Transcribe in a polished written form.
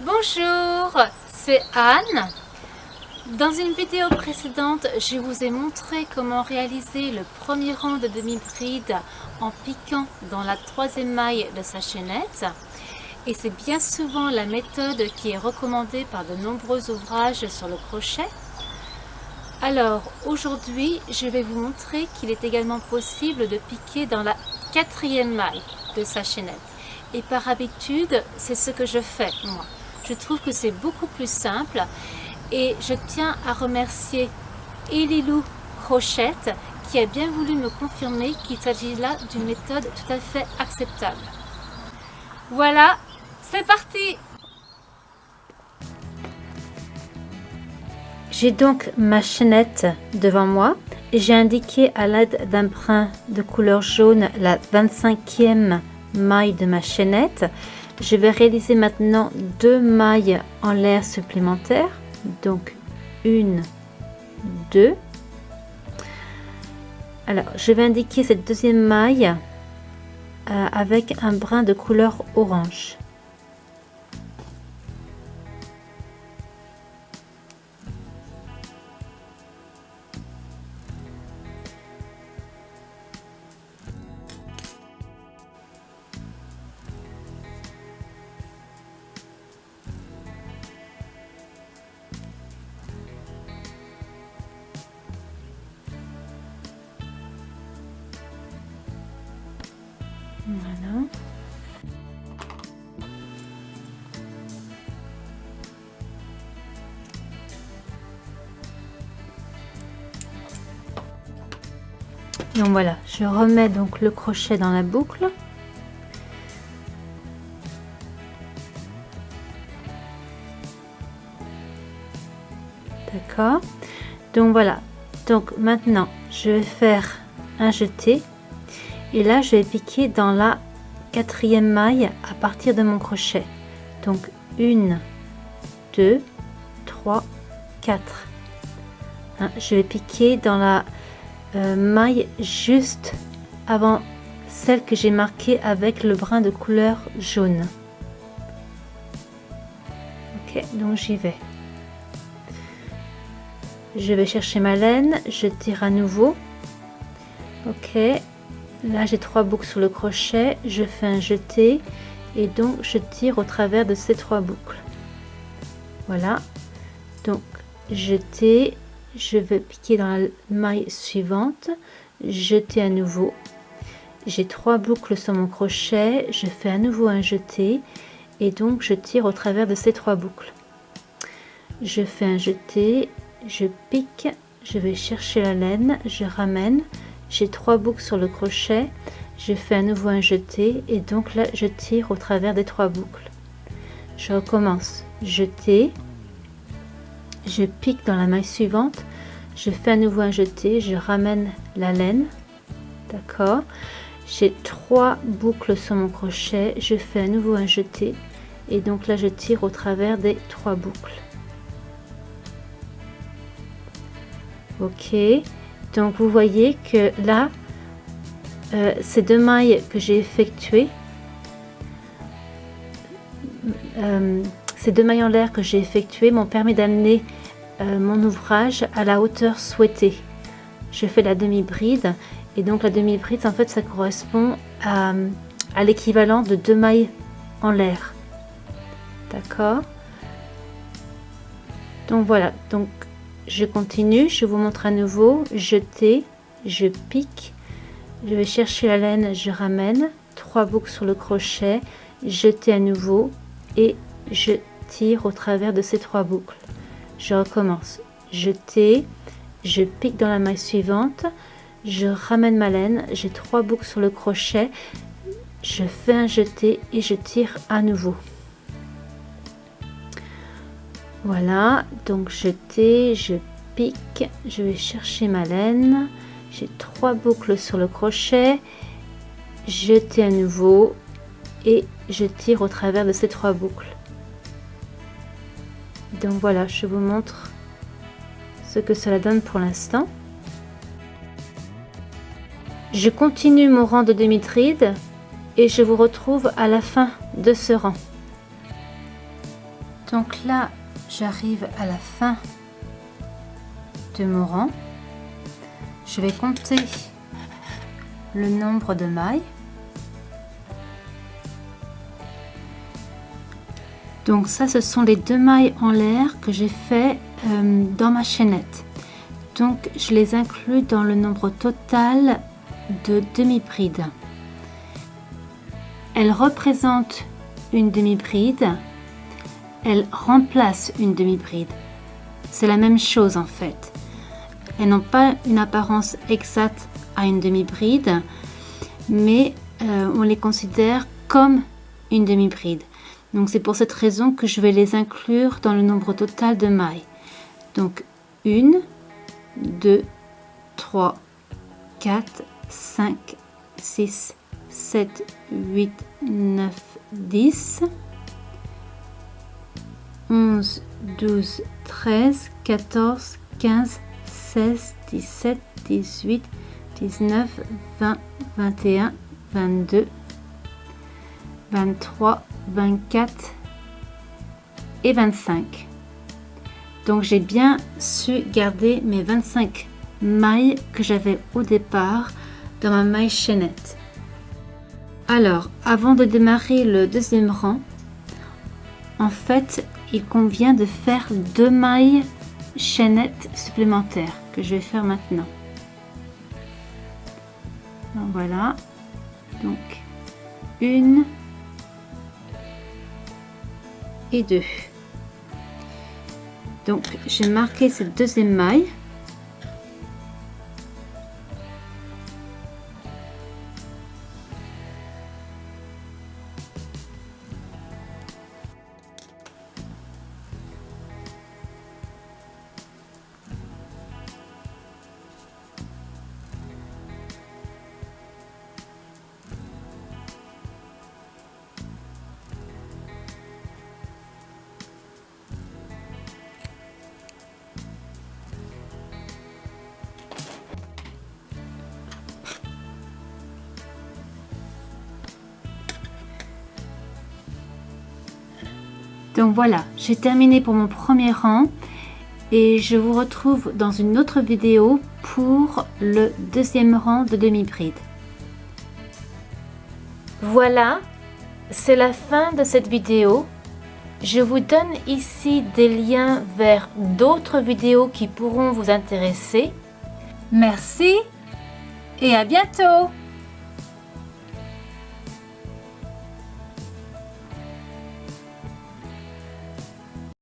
Bonjour, c'est Anne. Dans une vidéo précédente, je vous ai montré comment réaliser le premier rang de demi-bride en piquant dans la troisième maille de sa chaînette. Et c'est bien souvent la méthode qui est recommandée par de nombreux ouvrages sur le crochet. Alors aujourd'hui, je vais vous montrer qu'il est également possible de piquer dans la quatrième maille de sa chaînette. Et par habitude, c'est ce que je fais moi. Je trouve que c'est beaucoup plus simple et je tiens à remercier Elilou Crochette qui a bien voulu me confirmer qu'il s'agit là d'une méthode tout à fait acceptable. Voilà, c'est parti! J'ai donc ma chaînette devant moi et j'ai indiqué à l'aide d'un brin de couleur jaune la 25e maille de ma chaînette. Je vais réaliser maintenant 2 mailles en l'air supplémentaires, donc 1, 2. Alors je vais indiquer cette deuxième maille avec un brin de couleur orange. Voilà. Donc voilà, je remets donc le crochet dans la boucle. D'accord. Donc voilà. Donc maintenant, je vais faire un jeté. Et là, je vais piquer dans la quatrième maille à partir de mon crochet. Donc 1, 2, 3, 4. Je vais piquer dans la maille juste avant celle que j'ai marquée avec le brin de couleur jaune. Ok, donc j'y vais. Je vais chercher ma laine, je tire à nouveau. Ok. Là, j'ai 3 boucles sur le crochet, je fais un jeté et donc je tire au travers de ces 3 boucles. Voilà, donc jeter, je vais piquer dans la maille suivante, jeter à nouveau. J'ai 3 boucles sur mon crochet, je fais à nouveau un jeté et donc je tire au travers de ces 3 boucles. Je fais un jeté, je pique, je vais chercher la laine, je ramène. J'ai 3 boucles sur le crochet, je fais à nouveau un jeté et donc là je tire au travers des 3 boucles. Je recommence, jeter, je pique dans la maille suivante, je fais à nouveau un jeté, je ramène la laine, d'accord. J'ai 3 boucles sur mon crochet, je fais à nouveau un jeté et donc là je tire au travers des 3 boucles. Ok. Donc vous voyez que là, ces 2 mailles que j'ai effectuées, ces 2 mailles en l'air que j'ai effectuées m'ont permis d'amener mon ouvrage à la hauteur souhaitée. Je fais la demi-bride et donc la demi-bride en fait ça correspond à l'équivalent de 2 mailles en l'air. D'accord. Donc voilà, donc je continue, je vous montre à nouveau, jeter, je pique, je vais chercher la laine, je ramène, 3 boucles sur le crochet, jeter à nouveau et je tire au travers de ces 3 boucles. Je recommence, jeter, je pique dans la maille suivante, je ramène ma laine, j'ai 3 boucles sur le crochet, je fais un jeté et je tire à nouveau. Voilà, donc jeter, je pique, je vais chercher ma laine, j'ai 3 boucles sur le crochet, jeter à nouveau et je tire au travers de ces 3 boucles. Donc voilà, je vous montre ce que cela donne pour l'instant. Je continue mon rang de demi-bride et je vous retrouve à la fin de ce rang. Donc là, j'arrive à la fin de mon rang. Je vais compter le nombre de mailles. Donc ça, ce sont les 2 mailles en l'air que j'ai fait dans ma chaînette. Donc je les inclus dans le nombre total de demi-bride. Elles représentent une demi-bride, elles remplacent une demi-bride. C'est la même chose en fait. Elles n'ont pas une apparence exacte à une demi-bride, mais on les considère comme une demi-bride. Donc c'est pour cette raison que je vais les inclure dans le nombre total de mailles. Donc 1, 2, 3, 4, 5, 6, 7, 8, 9, 10, 11, 12, 13, 14, 15, 16, 17, 18, 19, 20, 21, 22, 23, 24 et 25. Donc j'ai bien su garder mes 25 mailles que j'avais au départ dans ma maille chaînette. Alors, avant de démarrer le deuxième rang, en fait, il convient de faire 2 mailles chaînettes supplémentaires que je vais faire maintenant. Donc, voilà. Donc, 1 et 2. Donc, j'ai marqué cette deuxième maille. Donc voilà, j'ai terminé pour mon premier rang et je vous retrouve dans une autre vidéo pour le deuxième rang de demi-bride. Voilà, c'est la fin de cette vidéo. Je vous donne ici des liens vers d'autres vidéos qui pourront vous intéresser. Merci et à bientôt!